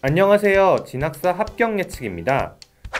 안녕하세요. 진학사 합격 예측입니다.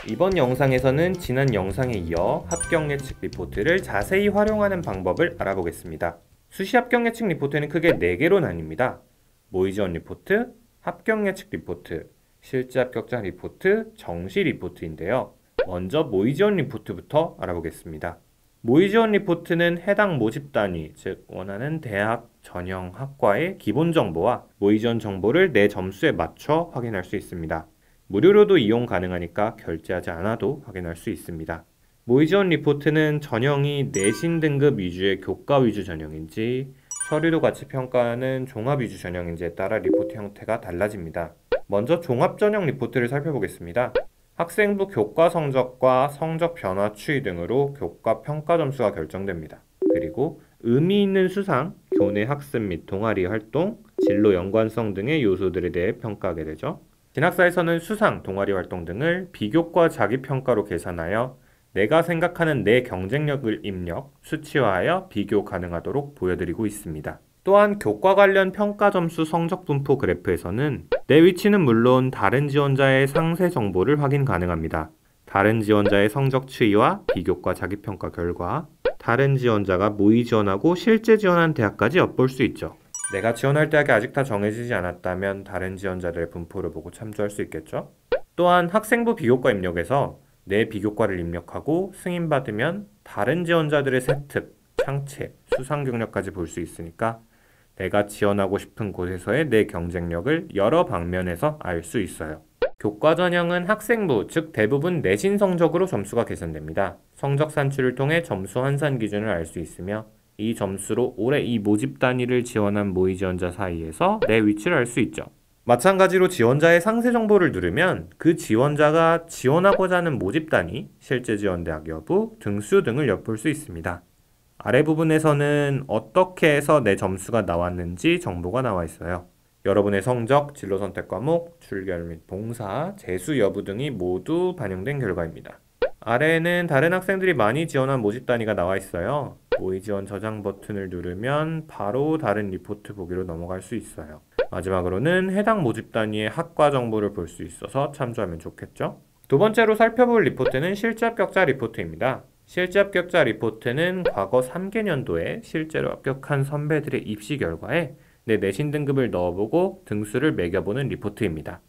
이번 영상에서는 지난 영상에 이어 합격 예측 리포트를 자세히 활용하는 방법을 알아보겠습니다. 수시 합격 예측 리포트는 크게 4개로 나뉩니다. 모의지원 리포트, 합격 예측 리포트, 실제 합격자 리포트, 정시 리포트인데요. 먼저 모의지원 리포트부터 알아보겠습니다. 모의지원 리포트는 해당 모집 단위, 즉 원하는 대학 전형 학과의 기본 정보와 모의지원 정보를 내 점수에 맞춰 확인할 수 있습니다. 무료로도 이용 가능하니까 결제하지 않아도 확인할 수 있습니다. 모의지원 리포트는 전형이 내신 등급 위주의 교과 위주 전형인지 서류도 같이 평가하는 종합 위주 전형인지에 따라 리포트 형태가 달라집니다. 먼저 종합 전형 리포트를 살펴보겠습니다. 학생부 교과 성적과 성적 변화 추이 등으로 교과 평가 점수가 결정됩니다. 그리고 의미 있는 수상, 교내 학습 및 동아리 활동, 진로 연관성 등의 요소들에 대해 평가하게 되죠. 진학사에서는 수상, 동아리 활동 등을 비교과 자기평가로 계산하여 내가 생각하는 내 경쟁력을 입력, 수치화하여 비교 가능하도록 보여드리고 있습니다. 또한 교과 관련 평가 점수 성적 분포 그래프에서는 내 위치는 물론 다른 지원자의 상세 정보를 확인 가능합니다. 다른 지원자의 성적 추이와 비교과 자기평가 결과, 다른 지원자가 모의 지원하고 실제 지원한 대학까지 엿볼 수 있죠. 내가 지원할 대학이 아직 다 정해지지 않았다면 다른 지원자들의 분포를 보고 참조할 수 있겠죠. 또한 학생부 비교과 입력에서 내 비교과를 입력하고 승인받으면 다른 지원자들의 세특, 창체, 수상 경력까지 볼 수 있으니까 내가 지원하고 싶은 곳에서의 내 경쟁력을 여러 방면에서 알 수 있어요. 교과 전형은 학생부, 즉 대부분 내신 성적으로 점수가 계산됩니다. 성적 산출을 통해 점수 환산 기준을 알 수 있으며 이 점수로 올해 이 모집 단위를 지원한 모의 지원자 사이에서 내 위치를 알 수 있죠. 마찬가지로 지원자의 상세 정보를 누르면 그 지원자가 지원하고자 하는 모집 단위, 실제 지원 대학 여부, 등수 등을 엿볼 수 있습니다. 아래 부분에서는 어떻게 해서 내 점수가 나왔는지 정보가 나와 있어요. 여러분의 성적, 진로 선택 과목, 출결 및 봉사, 재수 여부 등이 모두 반영된 결과입니다. 아래에는 다른 학생들이 많이 지원한 모집 단위가 나와 있어요. 모의 지원 저장 버튼을 누르면 바로 다른 리포트 보기로 넘어갈 수 있어요. 마지막으로는 해당 모집 단위의 학과 정보를 볼 수 있어서 참조하면 좋겠죠? 두 번째로 살펴볼 리포트는 실제 합격자 리포트입니다. 실제 합격자 리포트는 과거 3개년도에 실제로 합격한 선배들의 입시 결과에 내 내신 등급을 넣어보고 등수를 매겨보는 리포트입니다.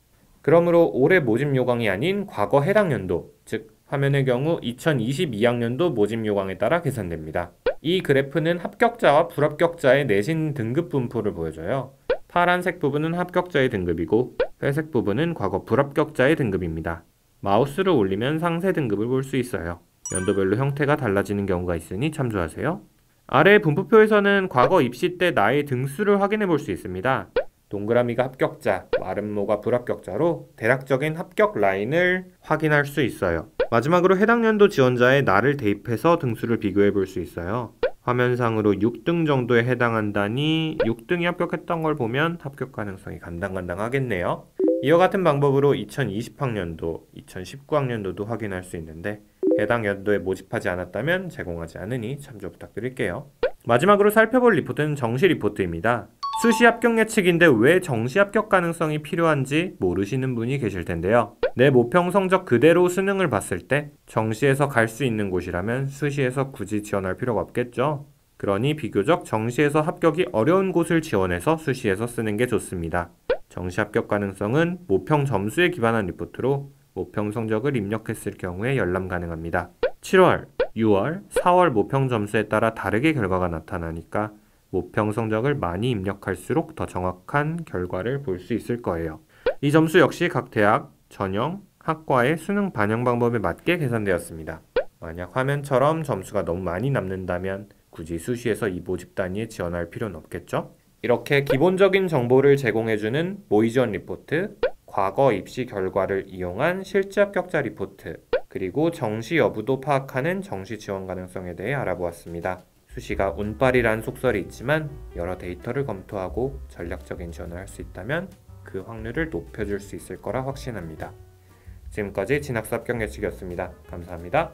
그러므로 올해 모집 요강이 아닌 과거 해당 연도, 즉 화면의 경우 2022학년도 모집 요강에 따라 계산됩니다. 이 그래프는 합격자와 불합격자의 내신 등급 분포를 보여줘요. 파란색 부분은 합격자의 등급이고 회색 부분은 과거 불합격자의 등급입니다. 마우스를 올리면 상세 등급을 볼 수 있어요. 연도별로 형태가 달라지는 경우가 있으니 참조하세요. 아래 분포표에서는 과거 입시 때 나의 등수를 확인해 볼 수 있습니다. 동그라미가 합격자, 마름모가 불합격자로 대략적인 합격 라인을 확인할 수 있어요. 마지막으로 해당 연도 지원자의 날을 대입해서 등수를 비교해 볼 수 있어요. 화면상으로 6등 정도에 해당한다니 6등이 합격했던 걸 보면 합격 가능성이 간당간당하겠네요. 이와 같은 방법으로 2020학년도, 2019학년도도 확인할 수 있는데 해당 연도에 모집하지 않았다면 제공하지 않으니 참조 부탁드릴게요. 마지막으로 살펴볼 리포트는 정시 리포트입니다. 수시 합격 예측인데 왜 정시 합격 가능성이 필요한지 모르시는 분이 계실 텐데요. 내 모평 성적 그대로 수능을 봤을 때 정시에서 갈 수 있는 곳이라면 수시에서 굳이 지원할 필요가 없겠죠. 그러니 비교적 정시에서 합격이 어려운 곳을 지원해서 수시에서 쓰는 게 좋습니다. 정시 합격 가능성은 모평 점수에 기반한 리포트로 모평 성적을 입력했을 경우에 열람 가능합니다. 7월, 6월, 4월 모평 점수에 따라 다르게 결과가 나타나니까 모평 성적을 많이 입력할수록 더 정확한 결과를 볼 수 있을 거예요. 이 점수 역시 각 대학, 전형, 학과의 수능 반영 방법에 맞게 계산되었습니다. 만약 화면처럼 점수가 너무 많이 남는다면 굳이 수시에서 이 모집 단위에 지원할 필요는 없겠죠? 이렇게 기본적인 정보를 제공해주는 모의지원 리포트, 과거 입시 결과를 이용한 실제 합격자 리포트, 그리고 정시 여부도 파악하는 정시 지원 가능성에 대해 알아보았습니다. 수시가 운빨이란 속설이 있지만 여러 데이터를 검토하고 전략적인 지원을 할 수 있다면 그 확률을 높여줄 수 있을 거라 확신합니다. 지금까지 진학사 합격 예측이었습니다. 감사합니다.